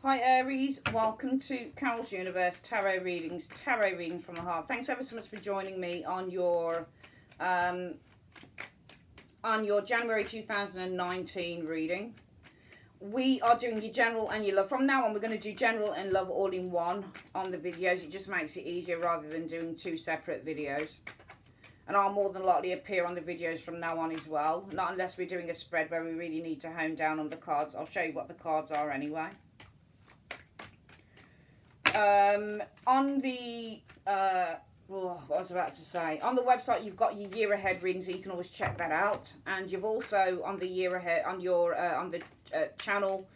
Hi Aries, welcome to Carol's Universe Tarot Readings from the Heart. Thanks ever so much for joining me on your January 2019 reading. We are doing your general and your love. From now on, we're going to do general and love all in one on the videos. It just makes it easier rather than doing two separate videos. And I'll more than likely appear on the videos from now on as well. Not unless we're doing a spread where we really need to hone down on the cards. I'll show you what the cards are anyway. On the what was I about to say? On the website, you've got your year ahead reading, so you can always check that out. And you've also on the year ahead on your on the channel,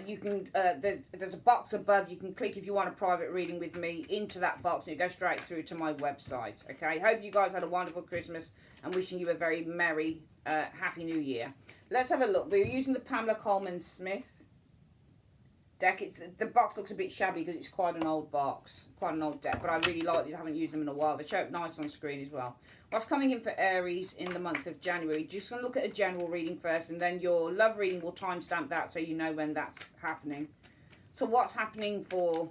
you can there's a box above. You can click if you want a private reading with me into that box, and it goes straight through to my website. Okay. Hope you guys had a wonderful Christmas, and wishing you a very merry, happy New Year. Let's have a look. We're using the Pamela Coleman Smith deck. The box looks a bit shabby because it's quite an old box, quite an old deck, but I really like these. I haven't used them in a while. They show up nice on screen as well. What's coming in for Aries in the month of January? Just going to look at a general reading first, and then your love reading will timestamp that so you know when that's happening. So what's happening for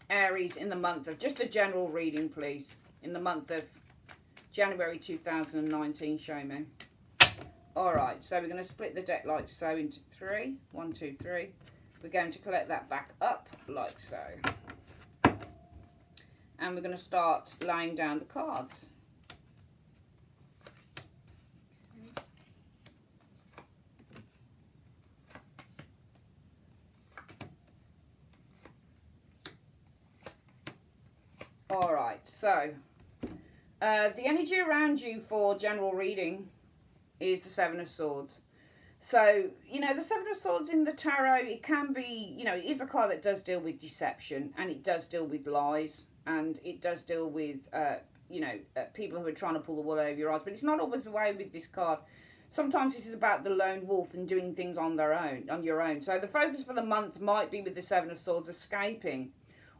Aries in the month of, just a general reading please, in the month of January 2019, show me. Alright, so we're going to split the deck like so into three. 1, 2, 3. We're going to collect that back up like so. And we're going to start laying down the cards. Alright, so the energy around you for general reading is the Seven of Swords. So, you know, the Seven of Swords in the tarot, it can be, you know, it is a card that does deal with deception, and it does deal with lies, and it does deal with, people who are trying to pull the wool over your eyes. But it's not always the way with this card. Sometimes this is about the lone wolf and doing things on your own. So the focus for the month might be with the Seven of Swords, escaping,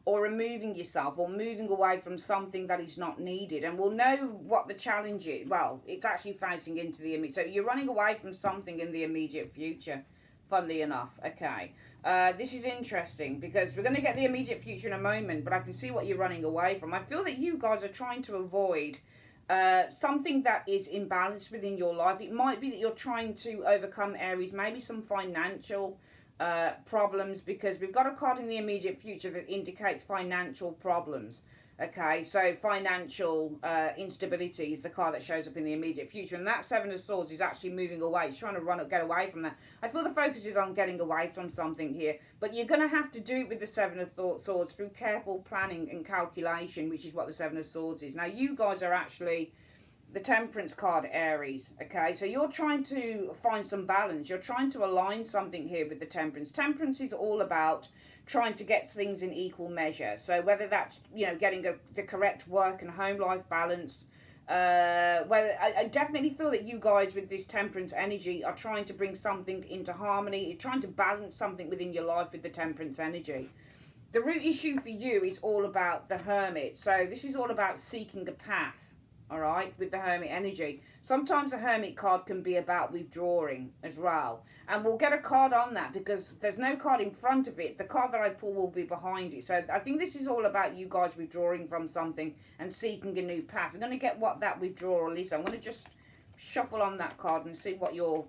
or removing yourself, or moving away from something that is not needed. And we'll know what the challenge is. Well, it's actually facing into the immediate. So you're running away from something in the immediate future, funnily enough. Okay. This is interesting because we're going to get the immediate future in a moment, but I can see what you're running away from. I feel that you guys are trying to avoid something that is imbalanced within your life. It might be that you're trying to overcome, Aries, maybe some financial problems, because we've got a card in the immediate future that indicates financial problems. Okay, so financial instability is the card that shows up in the immediate future, and that Seven of Swords is actually moving away. It's trying to get away from that. I feel the focus is on getting away from something here, but you're going to have to do it with the Seven of Swords through careful planning and calculation, which is what the Seven of Swords is. Now, you guys are actually the Temperance card, Aries. Okay, so you're trying to find some balance. You're trying to align something here with the Temperance. Temperance is all about trying to get things in equal measure. So whether that's, you know, getting the correct work and home life balance, whether I definitely feel that you guys with this Temperance energy are trying to bring something into harmony. You're trying to balance something within your life with the Temperance energy. The root issue for you is all about the Hermit. So this is all about seeking a path. All right, with the Hermit energy. Sometimes a Hermit card can be about withdrawing as well. And we'll get a card on that because there's no card in front of it. The card that I pull will be behind it. So I think this is all about you guys withdrawing from something and seeking a new path. We're going to get what that withdrawal is. I'm going to just shuffle on that card and see what you're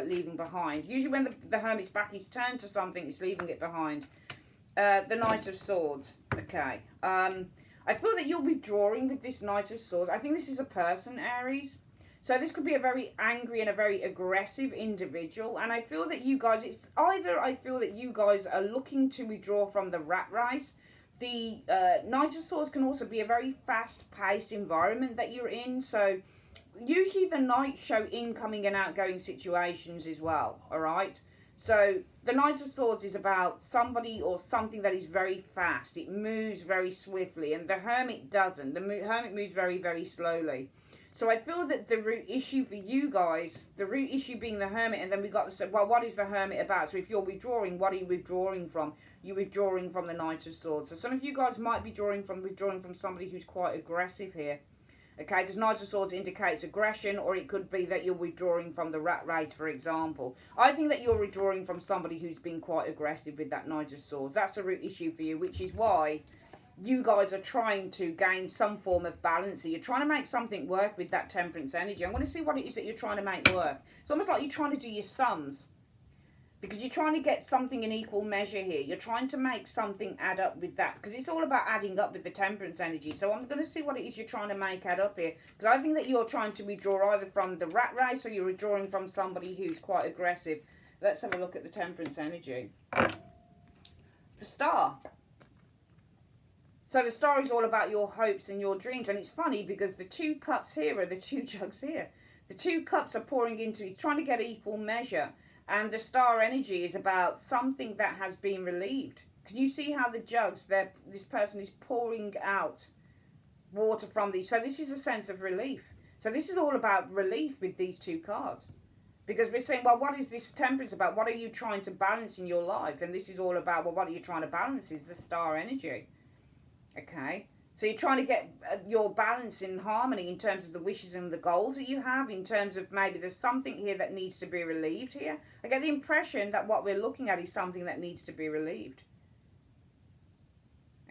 leaving behind. Usually when the Hermit's back is turned to something, it's leaving it behind. The Knight of Swords. Okay. I feel that you're withdrawing with this Knight of Swords. I think this is a person, Aries. So this could be a very angry and a very aggressive individual. And I feel that you guys, it's either I feel that you guys are looking to withdraw from the rat race. The Knight of Swords can also be a very fast-paced environment that you're in. So usually the Knights show incoming and outgoing situations as well, all right? So the Knight of Swords is about somebody or something that is very fast. It moves very swiftly, and the Hermit doesn't. The Hermit moves very, very slowly. So I feel that the root issue for you guys, the root issue being the Hermit, and then we got to say, well, what is the Hermit about? So if you're withdrawing, what are you withdrawing from? You're withdrawing from the Knight of Swords. So some of you guys might be withdrawing from somebody who's quite aggressive here. Okay, because Knight of Swords indicates aggression, or it could be that you're withdrawing from the rat race, for example. I think that you're withdrawing from somebody who's been quite aggressive with that Knight of Swords. That's the root issue for you, which is why you guys are trying to gain some form of balance. You're trying to make something work with that Temperance energy. I'm going to see what it is that you're trying to make work. It's almost like you're trying to do your sums, because you're trying to get something in equal measure here. You're trying to make something add up with that, because it's all about adding up with the Temperance energy. So I'm going to see what it is you're trying to make add up here, because I think that you're trying to withdraw either from the rat race, or you're withdrawing from somebody who's quite aggressive. Let's have a look at the Temperance energy. The Star. So the Star is all about your hopes and your dreams. And it's funny because the 2 cups here are the 2 jugs here. The 2 cups are pouring into, trying to get equal measure. And the Star energy is about something that has been relieved. Can you see how the jugs, this person is pouring out water from these? So this is a sense of relief. So this is all about relief with these 2 cards. Because we're saying, well, what is this Temperance about? What are you trying to balance in your life? And this is all about, well, what are you trying to balance is the Star energy. Okay, so you're trying to get your balance in harmony in terms of the wishes and the goals that you have, in terms of maybe there's something here that needs to be relieved here. I get the impression that what we're looking at is something that needs to be relieved.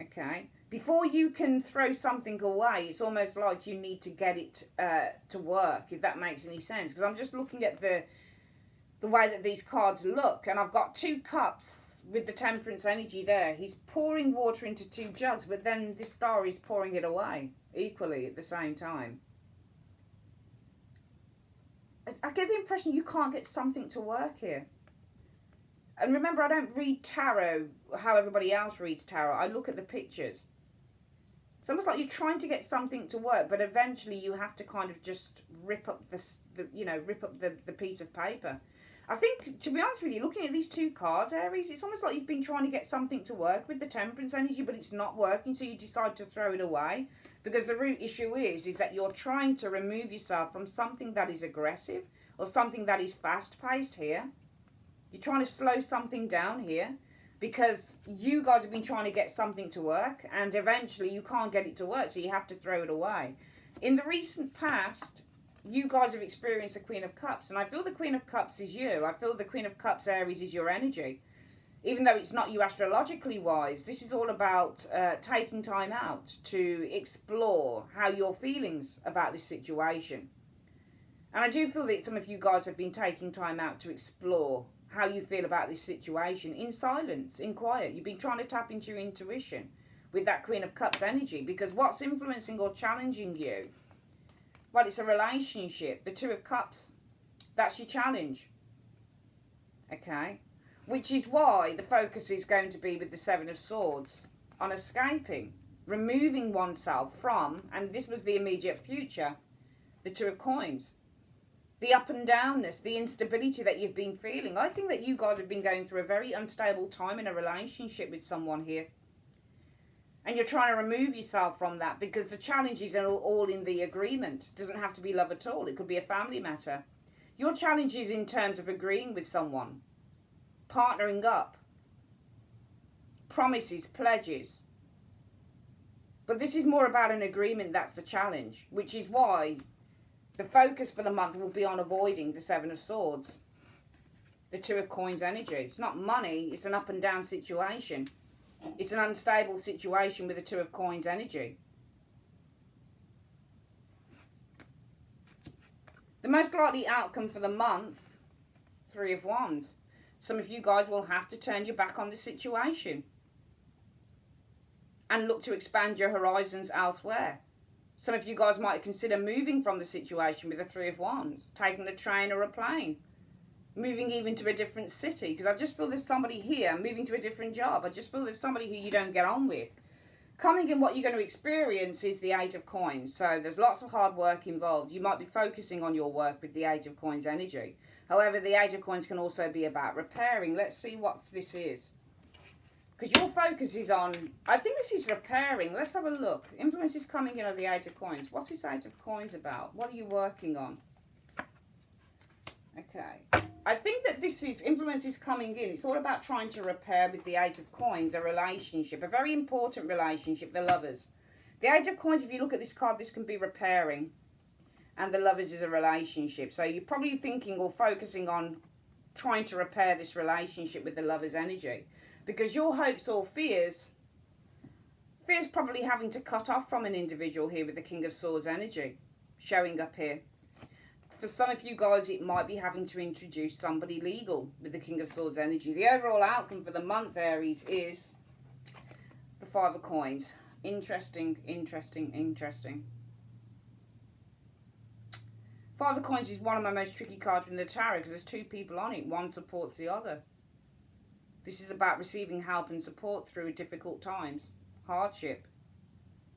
Okay, before you can throw something away, it's almost like you need to get it to work, if that makes any sense. Because I'm just looking at the way that these cards look, and I've got 2 cups with the Temperance energy there. He's pouring water into 2 jugs, but then this Star is pouring it away equally at the same time. I get the impression you can't get something to work here. And remember, I don't read tarot how everybody else reads tarot. I look at the pictures. It's almost like you're trying to get something to work, but eventually you have to kind of just rip up the piece of paper. I think, to be honest with you, looking at these 2 cards, Aries, it's almost like you've been trying to get something to work with the Temperance energy, but it's not working, so you decide to throw it away. Because the root issue is that you're trying to remove yourself from something that is aggressive, or something that is fast-paced here. You're trying to slow something down here, because you guys have been trying to get something to work, and eventually you can't get it to work, so you have to throw it away. In the recent past, you guys have experienced the Queen of Cups, and I feel the Queen of Cups is you. I feel the Queen of Cups, Aries, is your energy. Even though it's not you astrologically wise, this is all about taking time out to explore how your feelings about this situation. And I do feel that some of you guys have been taking time out to explore how you feel about this situation in silence, in quiet. You've been trying to tap into your intuition with that Queen of Cups energy, because what's influencing or challenging you? Well, it's a relationship. The 2 of Cups, that's your challenge. Okay? Which is why the focus is going to be with the 7 of Swords on escaping, removing oneself from, and this was the immediate future, the 2 of Coins. The up and downness, the instability that you've been feeling. I think that you guys have been going through a very unstable time in a relationship with someone here. And you're trying to remove yourself from that, because the challenges are all in the agreement. It doesn't have to be love at all. It could be a family matter. Your challenge is in terms of agreeing with someone, partnering up, promises, pledges. But this is more about an agreement. That's the challenge, which is why the focus for the month will be on avoiding the 7 of Swords, the 2 of Coins energy. It's not money. It's an up and down situation. It's an unstable situation with the 2 of Coins energy. The most likely outcome for the month, 3 of Wands. Some of you guys will have to turn your back on the situation and look to expand your horizons elsewhere. Some of you guys might consider moving from the situation with the 3 of Wands, taking a train or a plane. Moving even to a different city, because I just feel there's somebody here moving to a different job. I just feel there's somebody who you don't get on with. Coming in, what you're going to experience is the 8 of Coins. So there's lots of hard work involved. You might be focusing on your work with the 8 of Coins energy. However, the 8 of Coins can also be about repairing. Let's see what this is. Because your focus is on, I think this is repairing. Let's have a look. Influence is coming in of the 8 of Coins. What's this 8 of Coins about? What are you working on? Okay. I think that this is, influence is coming in. It's all about trying to repair with the 8 of Coins, a relationship, a very important relationship, the lovers. The Eight of Coins, if you look at this card, this can be repairing. And the Lovers is a relationship. So you're probably thinking or focusing on trying to repair this relationship with the Lovers energy. Because your hopes or fears probably having to cut off from an individual here with the King of Swords energy showing up here. For some of you guys, it might be having to introduce somebody legal with the King of Swords energy. The overall outcome for the month, Aries, is the Five of Coins. Interesting, interesting, interesting. Five of Coins is one of my most tricky cards from the tarot because there's two people on it. One supports the other. This is about receiving help and support through difficult times, hardship.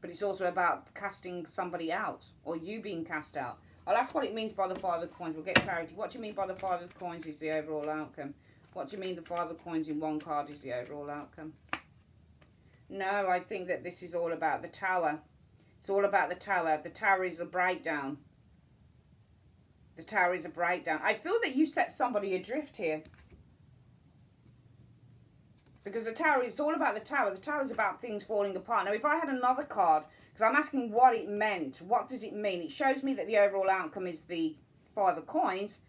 But it's also about casting somebody out or you being cast out. I'll ask what it means by the Five of Coins. We'll get clarity. What do you mean by the Five of Coins is the overall outcome? What do you mean the Five of Coins in one card is the overall outcome? No, I think that this is all about the Tower. It's all about the Tower. The Tower is a breakdown. The Tower is a breakdown. I feel that you set somebody adrift here. Because the Tower is all about the Tower. The Tower is about things falling apart. Now, if I had another card, because I'm asking what it meant, what does it mean? It shows me that the overall outcome is the Five of Coins.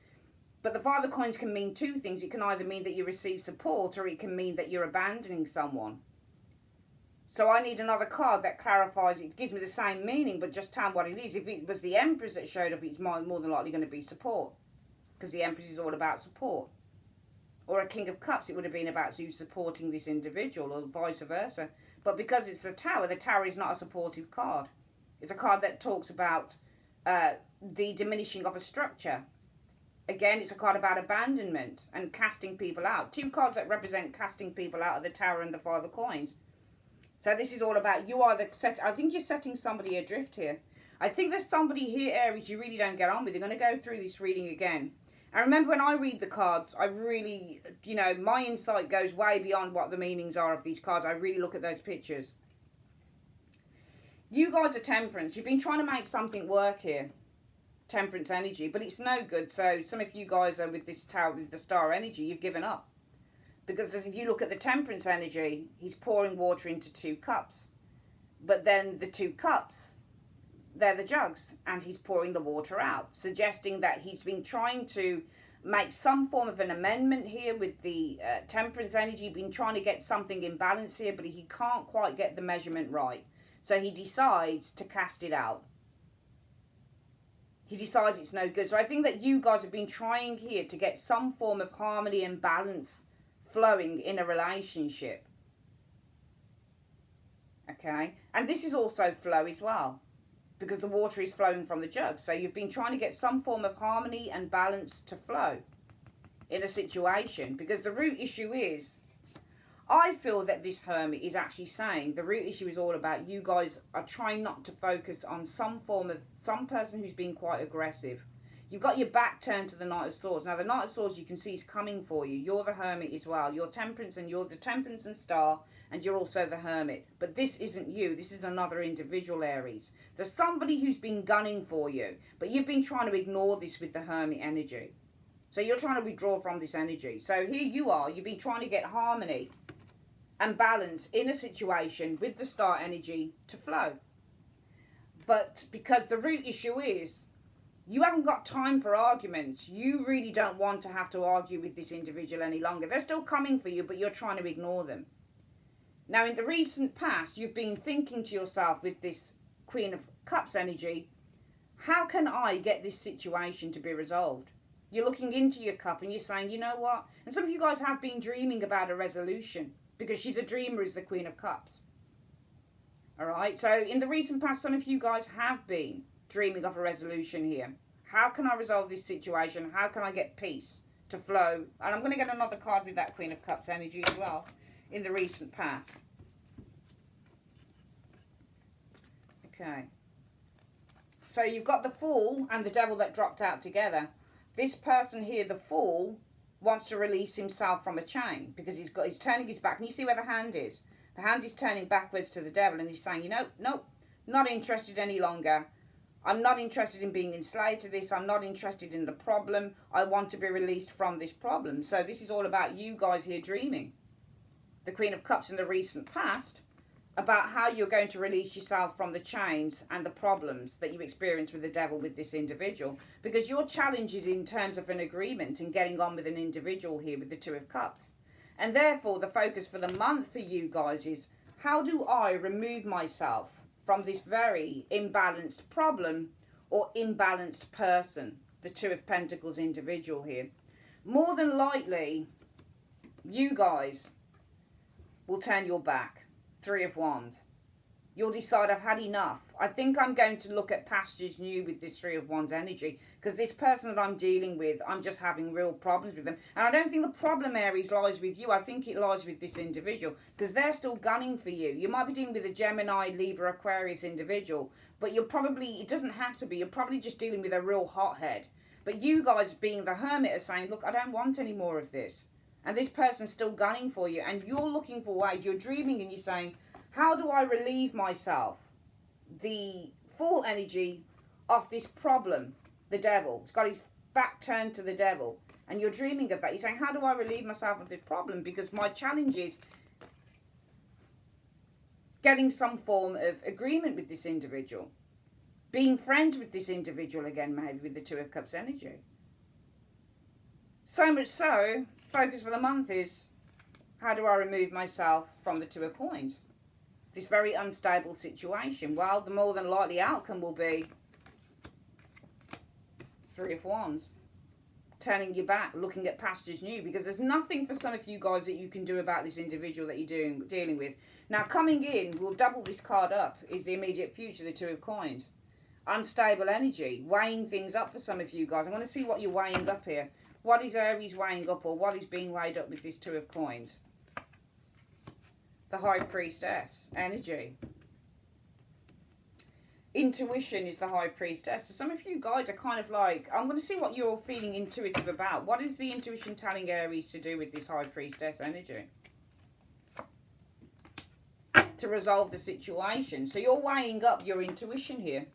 But the Five of Coins can mean two things. It can either mean that you receive support or it can mean that you're abandoning someone. So I need another card that clarifies, it gives me the same meaning, but just tell me what it is. If it was the Empress that showed up, it's more than likely going to be support. Because the Empress is all about support. Or a King of Cups, it would have been about you supporting this individual, or vice versa. But because it's the Tower is not a supportive card. It's a card that talks about the diminishing of a structure. Again, it's a card about abandonment and casting people out. Two cards that represent casting people out of the Tower and the Five of Coins. So this is all about you either I think you're setting somebody adrift here. I think there's somebody here, Aries, you really don't get on with. You're going to go through this reading again. And remember, when I read the cards, I really, my insight goes way beyond what the meanings are of these cards. I really look at those pictures. You guys are Temperance. You've been trying to make something work here. Temperance energy, but it's no good. So some of you guys are with this Tower, with the Star energy, you've given up. Because if you look at the Temperance energy, he's pouring water into two cups. But then the two cups, they're the jugs, and he's pouring the water out, suggesting that he's been trying to make some form of an amendment here with the Temperance energy, been trying to get something in balance here, but he can't quite get the measurement right. So he decides to cast it out. He decides it's no good. So I think that you guys have been trying here to get some form of harmony and balance flowing in a relationship. Okay, and this is also flow as well, because the water is flowing from the jug. So you've been trying to get some form of harmony and balance to flow in a situation, because the root issue is, I feel that this Hermit is actually saying the root issue is all about you guys are trying not to focus on some person who's been quite aggressive. You've got your back turned to the Knight of Swords. Now, the Knight of Swords you can see is coming for you. You're the Hermit as well. You're Temperance, and you're the Temperance and Star, and you're also the Hermit. But this isn't you. This is another individual, Aries. There's somebody who's been gunning for you, but you've been trying to ignore this with the Hermit energy. So you're trying to withdraw from this energy. So here you are. You've been trying to get harmony and balance in a situation with the Star energy to flow. But because the root issue is, you haven't got time for arguments. You really don't want to have to argue with this individual any longer. They're still coming for you, but you're trying to ignore them. Now, in the recent past, you've been thinking to yourself with this Queen of Cups energy, how can I get this situation to be resolved? You're looking into your cup and you're saying, you know what? And some of you guys have been dreaming about a resolution, because she's a dreamer as the Queen of Cups. All right, so in the recent past, some of you guys have been dreaming of a resolution here. How can I resolve this situation? How can I get peace to flow? And I'm going to get another card with that Queen of Cups energy as well in the recent past. Okay. So you've got the Fool and the Devil that dropped out together. This person here, the Fool, wants to release himself from a chain because he's turning his back. And you see where the hand is? The hand is turning backwards to the Devil, and he's saying, you know, nope, not interested any longer. I'm not interested in being enslaved to this. I'm not interested in the problem. I want to be released from this problem. So this is all about you guys here dreaming. The Queen of Cups in the recent past about how you're going to release yourself from the chains and the problems that you experience with the devil with this individual, because your challenge is in terms of an agreement and getting on with an individual here with the Two of Cups. And therefore the focus for the month for you guys is, how do I remove myself from this very imbalanced problem or imbalanced person, the Two of Pentacles individual here? More than likely you guys will turn your back. Three of Wands. You'll decide, I've had enough. I think I'm going to look at pastures new with this Three of Wands energy, because this person that I'm dealing with, I'm just having real problems with them. And I don't think the problem, Aries, lies with you. I think it lies with this individual, because they're still gunning for you. You might be dealing with a Gemini, Libra, Aquarius individual, but you're probably, it doesn't have to be, you're probably just dealing with a real hothead. But you guys, being the Hermit, are saying, look, I don't want any more of this. And this person's still gunning for you, and you're looking for ways, you're dreaming, and you're saying, how do I relieve myself, the Fool energy, of this problem, the devil? He's got his back turned to the devil, and you're dreaming of that. You're saying, how do I relieve myself of this problem? Because my challenge is getting some form of agreement with this individual, being friends with this individual again, maybe with the Two of Cups energy. So much so, focus for the month is, how do I remove myself from the Two of Coins? This very unstable situation. Well, the more than likely outcome will be Three of Wands. Turning your back, looking at pastures new, because there's nothing for some of you guys that you can do about this individual that you're dealing with. Now, coming in, we'll double this card up, is the immediate future, the Two of Coins. Unstable energy, weighing things up for some of you guys. I want to see what you're weighing up here. What is Aries weighing up, or what is being weighed up with this Two of Coins? The High Priestess energy. Intuition is the High Priestess. So some of you guys are kind of like, I'm going to see what you're feeling intuitive about. What is the intuition telling Aries to do with this High Priestess energy? To resolve the situation. So you're weighing up your intuition here.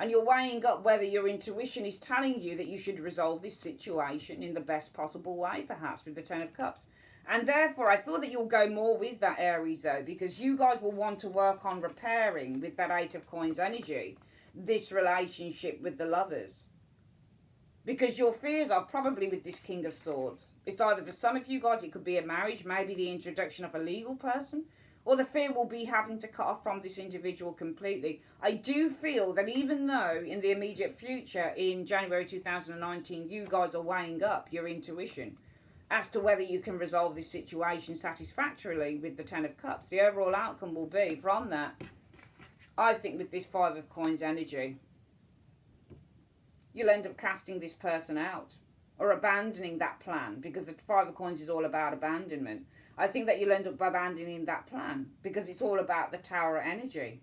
And you're weighing up whether your intuition is telling you that you should resolve this situation in the best possible way, perhaps, with the Ten of Cups. And therefore, I feel that you'll go more with that, Aries, though, because you guys will want to work on repairing, with that Eight of Coins energy, this relationship with the lovers. Because your fears are probably with this King of Swords. It's either for some of you guys, it could be a marriage, maybe the introduction of a legal person, or the fear will be having to cut off from this individual completely. I do feel that even though in the immediate future, in January 2019, you guys are weighing up your intuition as to whether you can resolve this situation satisfactorily with the Ten of Cups, the overall outcome will be from that, I think, with this Five of Coins energy, you'll end up casting this person out or abandoning that plan, because the Five of Coins is all about abandonment. I think that you'll end up abandoning that plan because it's all about the Tower energy.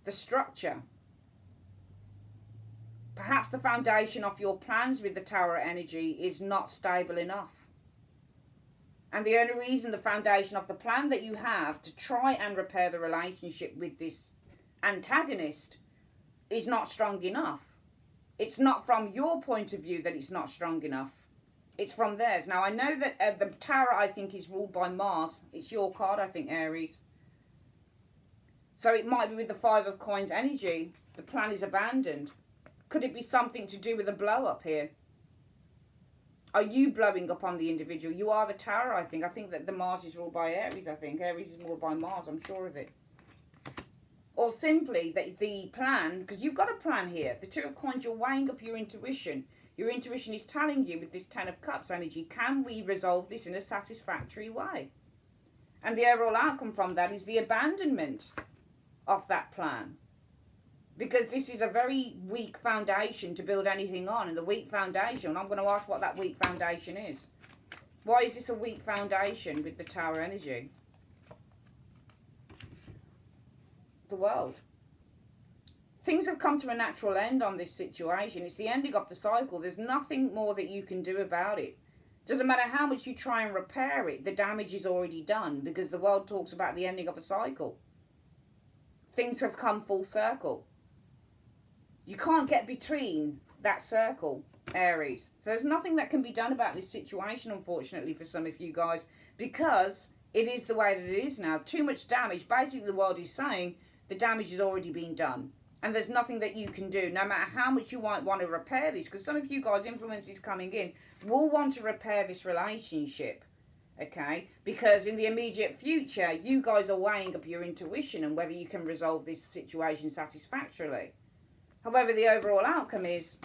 The structure. Perhaps the foundation of your plans with the Tower energy is not stable enough. And the only reason the foundation of the plan that you have to try and repair the relationship with this antagonist is not strong enough. It's not from your point of view that it's not strong enough. It's from theirs. Now, I know that the Tower, I think, is ruled by Mars. It's your card, I think, Aries. So it might be with the Five of Coins energy, the plan is abandoned. Could it be something to do with a blow-up here? Are you blowing up on the individual? You are the Tower, I think. I think that the Mars is ruled by Aries, I think. Aries is ruled by Mars, I'm sure of it. Or simply that the plan, because you've got a plan here. The Two of Coins, you're weighing up your intuition. Your intuition is telling you with this Ten of Cups energy, can we resolve this in a satisfactory way? And the overall outcome from that is the abandonment of that plan. Because this is a very weak foundation to build anything on. And the weak foundation, I'm going to ask what that weak foundation is. Why is this a weak foundation with the Tower energy? The World. Things have come to a natural end on this situation. It's the ending of the cycle. There's nothing more that you can do about it. Doesn't matter how much you try and repair it, the damage is already done, because the World talks about the ending of a cycle. Things have come full circle. You can't get between that circle, Aries. So there's nothing that can be done about this situation, unfortunately, for some of you guys. because it is the way that it is now. Too much damage. Basically, the world is saying the damage has already been done. And there's nothing that you can do, no matter how much you might want to repair this. Because some of you guys, influences coming in, will want to repair this relationship. Okay? Because in the immediate future, you guys are weighing up your intuition and whether you can resolve this situation satisfactorily. However, the overall outcome is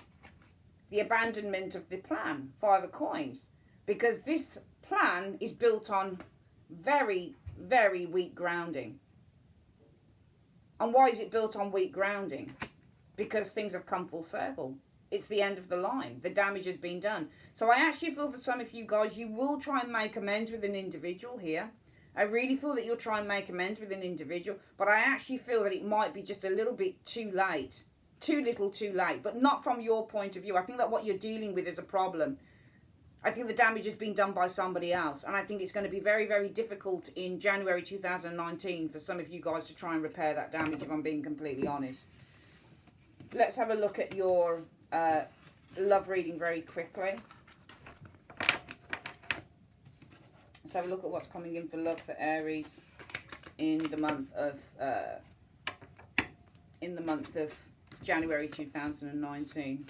the abandonment of the plan, 5 of coins. Because this plan is built on very, very weak grounding. And why is it built on weak grounding? Because things have come full circle. It's the end of the line. The damage has been done. So I actually feel for some of you guys, you will try and make amends with an individual here. I really feel that you'll try and make amends with an individual. But I actually feel that it might be just a little bit too late. Too little too late. But not from your point of view. I think that what you're dealing with is a problem. I think the damage has been done by somebody else. And I think it's going to be very, very difficult in January 2019 for some of you guys to try and repair that damage, if I'm being completely honest. Let's have a look at your love reading very quickly. Let's have a look at what's coming in for love for Aries in the month of January 2019.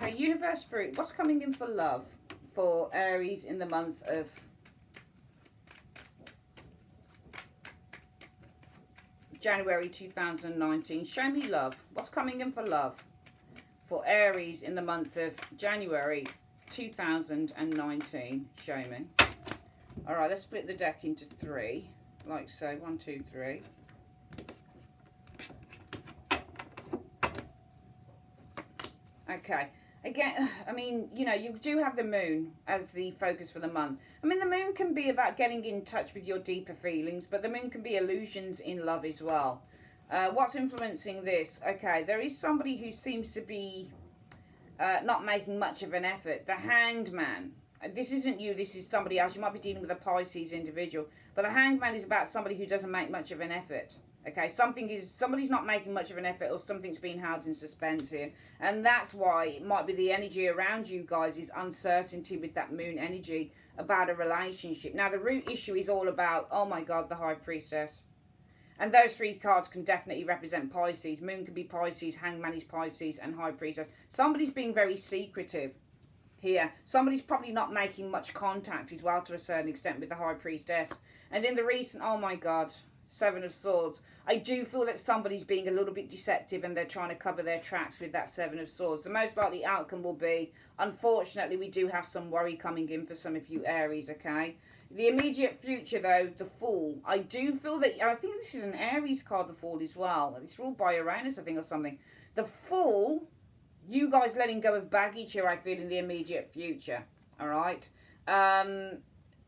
Okay, Universe Spirit, what's coming in for love for Aries in the month of January 2019? Show me love. What's coming in for love for Aries in the month of January 2019? Show me. All right, let's split the deck into 3, like so. 1, 2, 3. Okay. Again, I mean, you know, you do have the moon as the focus for the month. I mean, the moon can be about getting in touch with your deeper feelings, but the moon can be illusions in love as well. What's influencing this? Okay, there is somebody who seems to be not making much of an effort. The Hanged Man. This isn't you, this is somebody else. You might be dealing with a Pisces individual. But the Hanged Man is about somebody who doesn't make much of an effort. Okay, somebody's not making much of an effort, or something's being held in suspense here. And that's why it might be the energy around you guys is uncertainty with that moon energy about a relationship. Now, the root issue is all about, oh my God, the High Priestess. And those 3 cards can definitely represent Pisces. Moon can be Pisces, Hangman is Pisces, and High Priestess. Somebody's being very secretive here. Somebody's probably not making much contact as well to a certain extent with the High Priestess. And in the recent, oh my God, 7 of Swords. I do feel that somebody's being a little bit deceptive and they're trying to cover their tracks with that 7 of Swords. The most likely outcome will be, unfortunately, we do have some worry coming in for some of you Aries, okay? The immediate future, though, the Fool. I do feel that, I think this is an Aries card, the Fool, as well. It's ruled by Uranus, I think, or something. The Fool, you guys letting go of baggage here, I feel, in the immediate future, all right?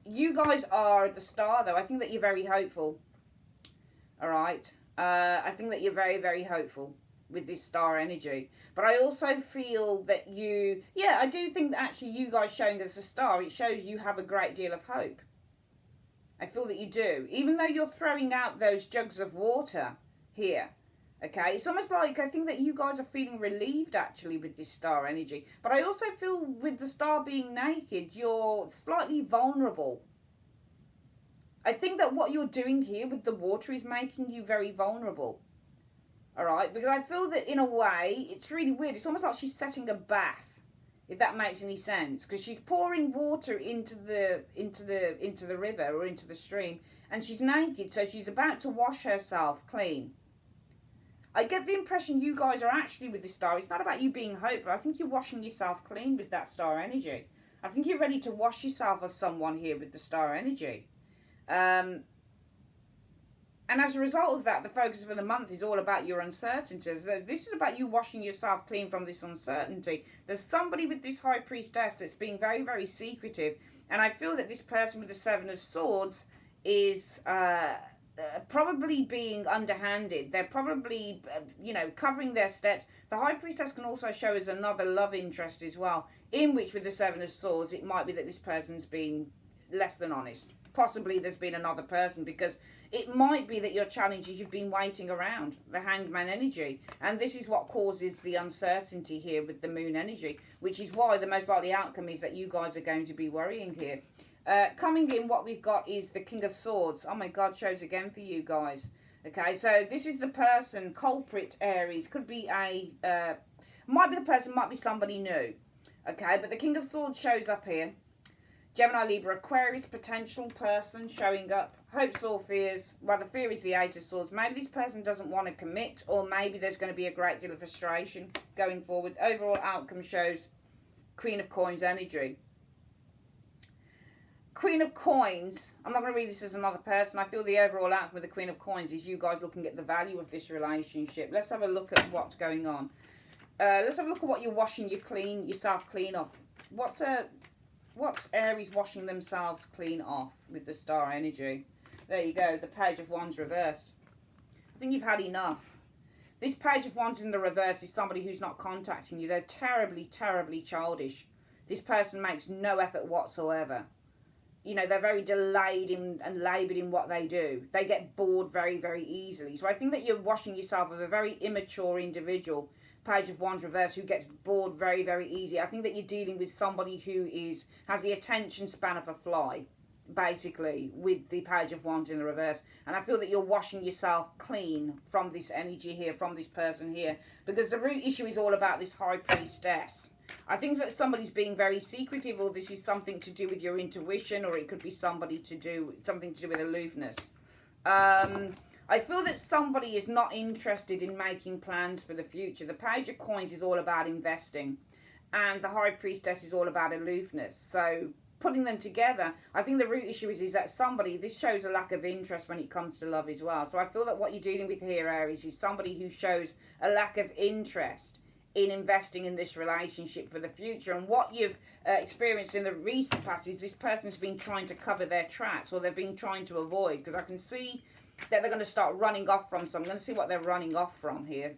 You guys are the Star, though. I think that you're very hopeful. All right. I think that you're very, very hopeful with this Star energy. But I also feel that I do think that actually you guys showing us a Star, it shows you have a great deal of hope. I feel that you do. Even though you're throwing out those jugs of water here. Okay. It's almost like I think that you guys are feeling relieved actually with this Star energy. But I also feel with the Star being naked, you're slightly vulnerable. I think that what you're doing here with the water is making you very vulnerable. All right? Because I feel that in a way, it's really weird. It's almost like she's setting a bath, if that makes any sense. Because she's pouring water into the river or into the stream. And she's naked, so she's about to wash herself clean. I get the impression you guys are actually with this Star. It's not about you being hopeful. I think you're washing yourself clean with that Star energy. I think you're ready to wash yourself of someone here with the Star energy. And as a result of that, the focus for the month is all about your uncertainties. This is about you washing yourself clean from this uncertainty. There's somebody with this High Priestess that's being very, very secretive. And I feel that this person with the 7 of Swords is probably being underhanded. They're probably, you know, covering their steps. The High Priestess can also show us another love interest as well, in which with the Seven of Swords, it might be that this person's been less than honest. Possibly there's been another person, because it might be that your challenge is you've been waiting around, the Hangman energy. And this is what causes the uncertainty here with the Moon energy, which is why the most likely outcome is that you guys are going to be worrying here. Coming in, what we've got is the King of Swords. Oh my God, shows again for you guys. Okay, so this is the person, culprit Aries. Could be a, might be the person, might be somebody new. Okay, but the King of Swords shows up here. Gemini, Libra, Aquarius, potential person showing up. Hopes or fears. Well, the fear is the Eight of Swords. Maybe this person doesn't want to commit, or maybe there's going to be a great deal of frustration going forward. Overall outcome shows Queen of Coins energy. Queen of Coins, I'm not going to read this as another person. I feel the overall outcome with the Queen of Coins is you guys looking at the value of this relationship. Let's have a look at what's going on. Let's have a look at what you're washing yourself clean off. What's Aries washing themselves clean off with the Star energy? There you go, the Page of Wands reversed. I think you've had enough. This Page of Wands in the reverse is somebody who's not contacting you. They're terribly, terribly childish. This person makes no effort whatsoever. You know, they're very delayed and laboured in what they do. They get bored very, very easily. So I think that you're washing yourself of a very immature individual, Page of Wands reverse, who gets bored very, very easy. I think that you're dealing with somebody who has the attention span of a fly, basically, with the Page of Wands in the reverse. And I feel that you're washing yourself clean from this energy here, from this person here, because the root issue is all about this High Priestess. I think that somebody's being very secretive, or this is something to do with your intuition, or it could be something to do with aloofness. I feel that somebody is not interested in making plans for the future. The Page of Coins is all about investing, and the High Priestess is all about aloofness. So putting them together, I think the root issue is that this shows a lack of interest when it comes to love as well. So I feel that what you're dealing with here, Aries, is somebody who shows a lack of interest in investing in this relationship for the future. And what you've experienced in the recent past is this person's been trying to cover their tracks, or they've been trying to avoid, because I can see that they're going to start running off from something. I'm going to see what they're running off from here.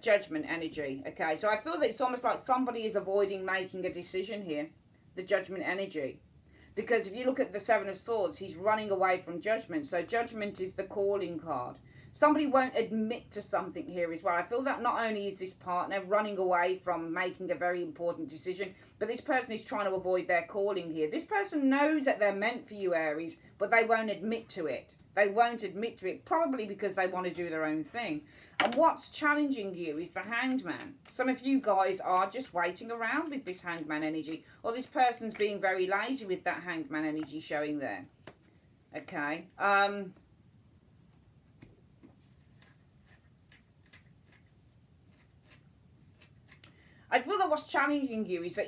Judgment energy. Okay, so I feel that it's almost like somebody is avoiding making a decision here. The Judgment energy. Because if you look at the Seven of Swords, he's running away from Judgment. So Judgment is the calling card. Somebody won't admit to something here as well. I feel that not only is this partner running away from making a very important decision, but this person is trying to avoid their calling here. This person knows that they're meant for you, Aries, but they won't admit to it. They won't admit to it, probably because they want to do their own thing. And what's challenging you is the Hanged Man. Some of you guys are just waiting around with this Hanged Man energy, or this person's being very lazy with that Hanged Man energy showing there. Okay. I feel that what's challenging you is that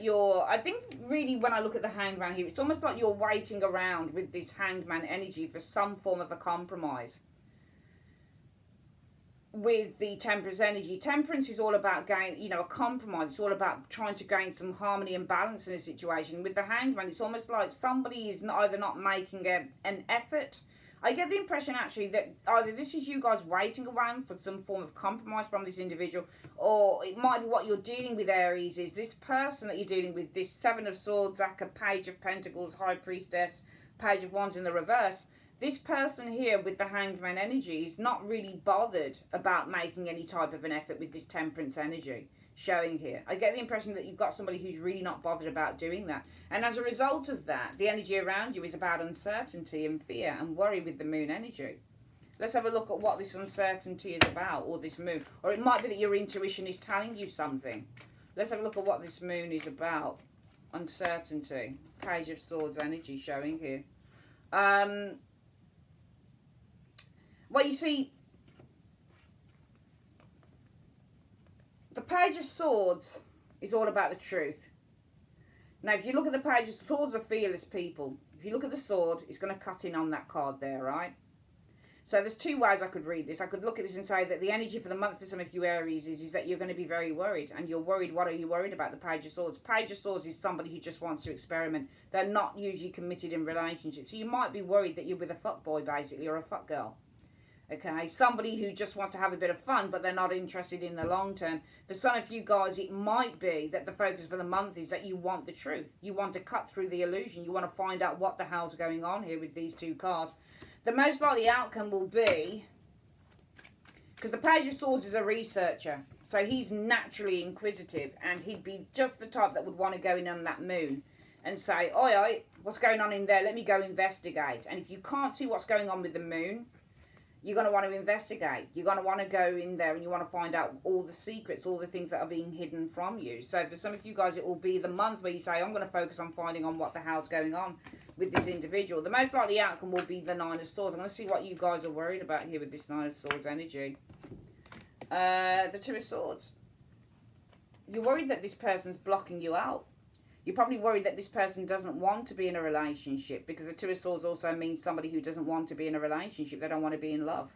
I think really when I look at the Hanged Man here, it's almost like you're waiting around with this Hanged Man energy for some form of a compromise with the Temperance energy. Temperance is all about a compromise. It's all about trying to gain some harmony and balance in a situation. With the Hanged Man, it's almost like somebody is either not making an effort. I get the impression actually that either this is you guys waiting around for some form of compromise from this individual, or it might be what you're dealing with, Aries, is this person that you're dealing with, this Seven of Swords, like a Page of Pentacles, High Priestess, Page of Wands in the reverse. This person here with the Hanged Man energy is not really bothered about making any type of an effort with this Temperance energy showing here. I get the impression that you've got somebody who's really not bothered about doing that. And as a result of that, the energy around you is about uncertainty and fear and worry with the Moon energy. Let's have a look at what this uncertainty is about, or this Moon. Or it might be that your intuition is telling you something. Let's have a look at what this Moon is about. Uncertainty. Page of Swords energy showing here. Well, you see, the Page of Swords is all about the truth. Now, if you look at the Page of Swords, are fearless people. If you look at the sword, it's going to cut in on that card there, right? So there's two ways I could read this. I could look at this and say that the energy for the month for some of you Aries is that you're going to be very worried. And you're worried. What are you worried about? The Page of Swords. Page of Swords is somebody who just wants to experiment. They're not usually committed in relationships. So you might be worried that you're with a fuckboy, basically, or a fuck girl. Okay, somebody who just wants to have a bit of fun, but they're not interested in the long term. For some of you guys, it might be that the focus for the month is that you want the truth. You want to cut through the illusion. You want to find out what the hell's going on here with these two cards. The most likely outcome will be, because the Page of Swords is a researcher, so he's naturally inquisitive, and he'd be just the type that would want to go in on that moon and say, oi, oi, what's going on in there? Let me go investigate. And if you can't see what's going on with the moon, you're going to want to investigate. You're going to want to go in there and you want to find out all the secrets, all the things that are being hidden from you. So for some of you guys, it will be the month where you say, I'm going to focus on finding on what the hell's going on with this individual. The most likely outcome will be the Nine of Swords. I'm going to see what you guys are worried about here with this Nine of Swords energy. The Two of Swords. You're worried that this person's blocking you out. You're probably worried that this person doesn't want to be in a relationship, because the Two of Swords also means somebody who doesn't want to be in a relationship. They don't want to be in love.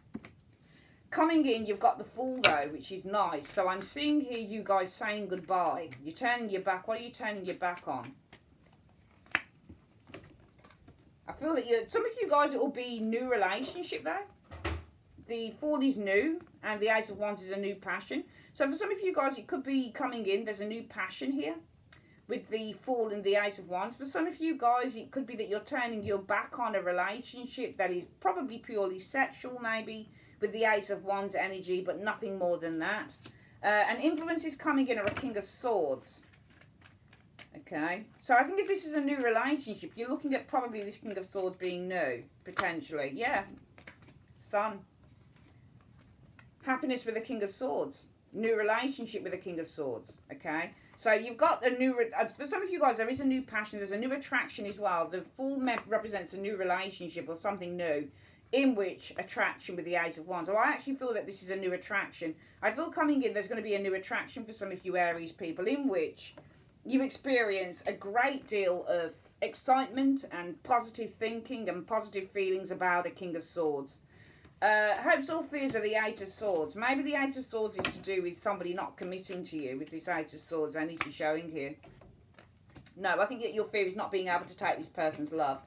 Coming in, you've got the Fool, though, which is nice. So I'm seeing here you guys saying goodbye. You're turning your back. What are you turning your back on? I feel that some of you guys, it will be new relationship, though. The Fool is new, and the Ace of Wands is a new passion. So for some of you guys, it could be coming in. There's a new passion here with the Fool and the Ace of Wands. For some of you guys, it could be that you're turning your back on a relationship that is probably purely sexual, maybe, with the Ace of Wands energy, but nothing more than that. And influence is coming in, or a King of Swords. Okay, so I think if this is a new relationship, you're looking at probably this King of Swords being new, potentially. Yeah, Sun. Happiness with the King of Swords. New relationship with the King of Swords. Okay, so you've got a new, for some of you guys, there is a new passion. There's a new attraction as well. The Fool represents a new relationship or something new, in which attraction with the Ace of Wands. So I actually feel that this is a new attraction. I feel coming in, there's going to be a new attraction for some of you Aries people, in which you experience a great deal of excitement and positive thinking and positive feelings about a King of Swords. Hopes or fears are the Eight of Swords. Maybe the Eight of Swords is to do with somebody not committing to you with this Eight of Swords energy showing here. No, I think that your fear is not being able to take this person's love.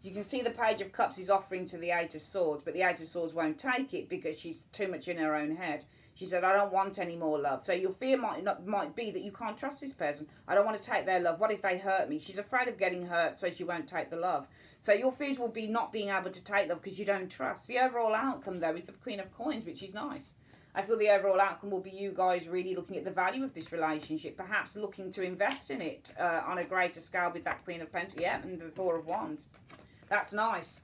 You can see the Page of Cups is offering to the Eight of Swords, but the Eight of Swords won't take it because she's too much in her own head. She said, I don't want any more love. So your fear might be that you can't trust this person. I don't want to take their love. What if they hurt me? She's afraid of getting hurt, so she won't take the love. So your fears will be not being able to take love because you don't trust. The overall outcome, though, is the Queen of Coins, which is nice. I feel the overall outcome will be you guys really looking at the value of this relationship, perhaps looking to invest in it on a greater scale with that Queen of Pentacles, yeah, and the Four of Wands. That's nice.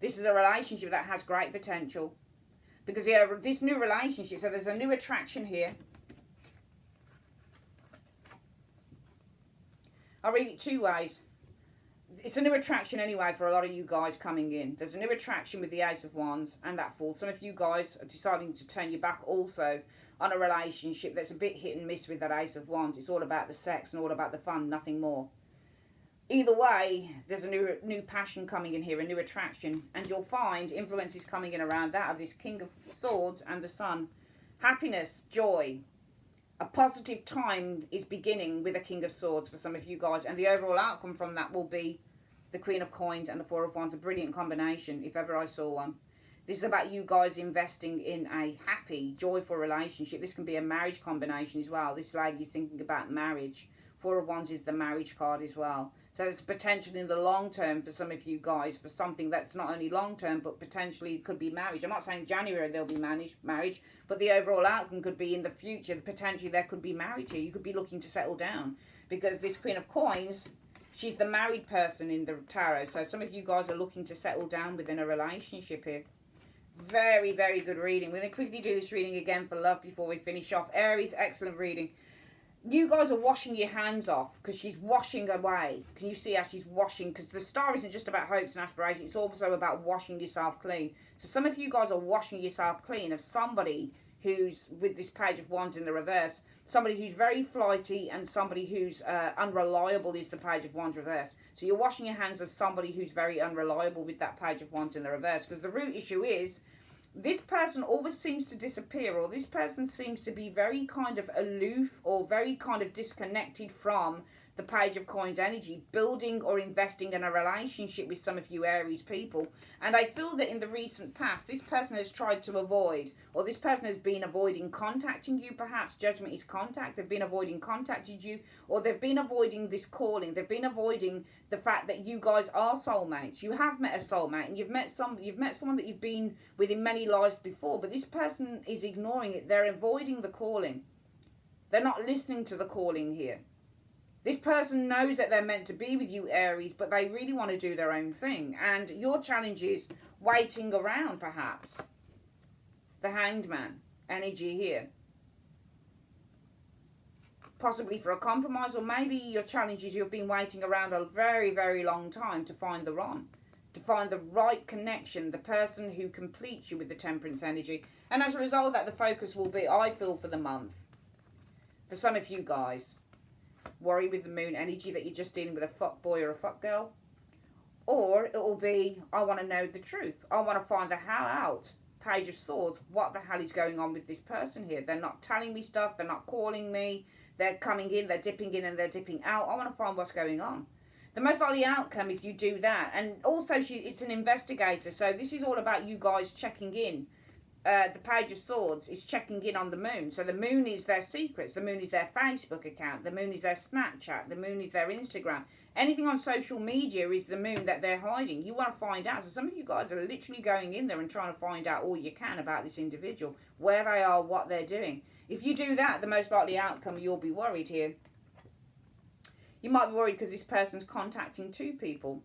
This is a relationship that has great potential. Because, yeah, this new relationship, so there's a new attraction here. I'll read it two ways. It's a new attraction anyway for a lot of you guys coming in. There's a new attraction with the Ace of Wands and that Fool. Some of you guys are deciding to turn your back also on a relationship that's a bit hit and miss with that Ace of Wands. It's all about the sex and all about the fun, nothing more. Either way, there's a new passion coming in here, a new attraction. And you'll find influences coming in around that of this King of Swords and the Sun. Happiness, joy. A positive time is beginning with a King of Swords for some of you guys. And the overall outcome from that will be the Queen of Coins and the Four of Wands. A brilliant combination, if ever I saw one. This is about you guys investing in a happy, joyful relationship. This can be a marriage combination as well. This lady is thinking about marriage. Four of Wands is the marriage card as well. So there's potential in the long term for some of you guys for something that's not only long term, but potentially could be marriage. I'm not saying January there'll be marriage, but the overall outcome could be in the future. Potentially there could be marriage here. You could be looking to settle down because this Queen of Coins, she's the married person in the tarot. So some of you guys are looking to settle down within a relationship here. Very, very good reading. We're going to quickly do this reading again for love before we finish off. Aries, excellent reading. You guys are washing your hands off because she's washing away. Can you see how she's washing? Because the star isn't just about hopes and aspirations. It's also about washing yourself clean. So some of you guys are washing yourself clean of somebody who's, with this Page of Wands in the reverse, somebody who's very flighty and somebody who's unreliable is the Page of Wands reverse. So you're washing your hands of somebody who's very unreliable with that Page of Wands in the reverse. Because the root issue is this person always seems to disappear, or this person seems to be very kind of aloof or very kind of disconnected from the Page of Coins energy, building or investing in a relationship with some of you Aries people. And I feel that in the recent past, this person has tried to avoid, or this person has been avoiding contacting you, perhaps. Judgment is contact. They've been avoiding contacting you, or they've been avoiding this calling. They've been avoiding the fact that you guys are soulmates. You have met a soulmate, and you've met someone that you've been with in many lives before, but this person is ignoring it. They're avoiding the calling. They're not listening to the calling here. This person knows that they're meant to be with you, Aries, but they really want to do their own thing. And your challenge is waiting around, perhaps. The Hanged Man energy here. Possibly for a compromise, or maybe your challenge is you've been waiting around a very, very long time to find the one. To find the right connection, the person who completes you with the Temperance energy. And as a result of that, the focus will be, I feel, for the month. For some of you guys. Worry with the Moon energy that you're just dealing with a fuck boy or a fuck girl. Or it will be, I want to know the truth. I want to find the hell out. Page of Swords. What the hell is going on with this person here? They're not telling me stuff. They're not calling me. They're coming in. They're dipping in and they're dipping out. I want to find what's going on. The most likely outcome if you do that. And also it's an investigator. So this is all about you guys checking in. The Page of Swords is checking in on the Moon. So the Moon is their secrets. The Moon is their Facebook account. The Moon is their Snapchat. The Moon is their Instagram. Anything on social media is the Moon that they're hiding. You want to find out. So some of you guys are literally going in there and trying to find out all you can about this individual. Where they are, what they're doing. If you do that, the most likely outcome, you'll be worried here. You might be worried because this person's contacting two people.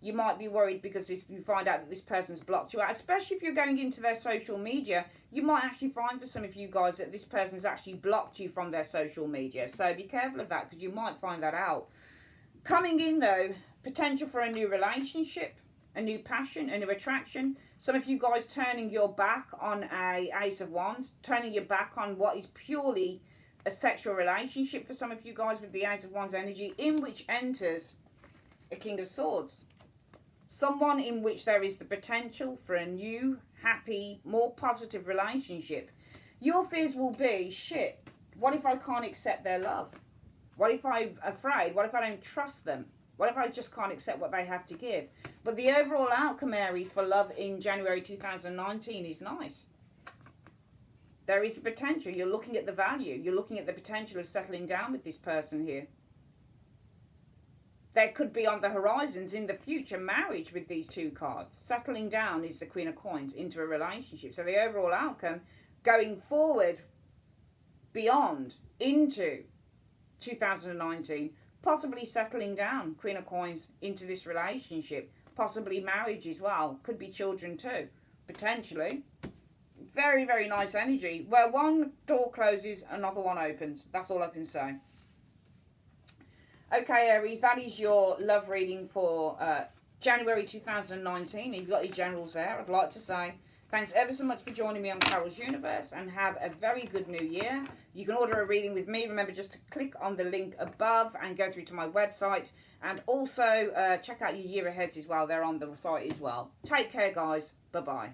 You might be worried because you find out that this person's blocked you out. Especially if you're going into their social media, you might actually find for some of you guys that this person's actually blocked you from their social media. So be careful of that because you might find that out. Coming in though, potential for a new relationship, a new passion, a new attraction. Some of you guys turning your back on a Ace of Wands, turning your back on what is purely a sexual relationship for some of you guys with the Ace of Wands energy, in which enters a King of Swords. Someone in which there is the potential for a new, happy, more positive relationship. Your fears will be, shit, what if I can't accept their love? What if I'm afraid? What if I don't trust them? What if I just can't accept what they have to give? But the overall outcome, Aries, for love in January 2019 is nice. There is the potential. You're looking at the value. You're looking at the potential of settling down with this person here. There could be on the horizons in the future marriage with these two cards. Settling down is the Queen of Coins into a relationship. So the overall outcome going forward beyond into 2019, possibly settling down, Queen of Coins, into this relationship. Possibly marriage as well. Could be children too, potentially. Very, very nice energy. Where one door closes, another one opens. That's all I can say. Okay, Aries, that is your love reading for January 2019. You've got your generals there. I'd like to say thanks ever so much for joining me on Carol's Universe and have a very good new year. You can order a reading with me. Remember just to click on the link above and go through to my website. And also check out your year aheads as well. They're on the site as well. Take care, guys. Bye-bye.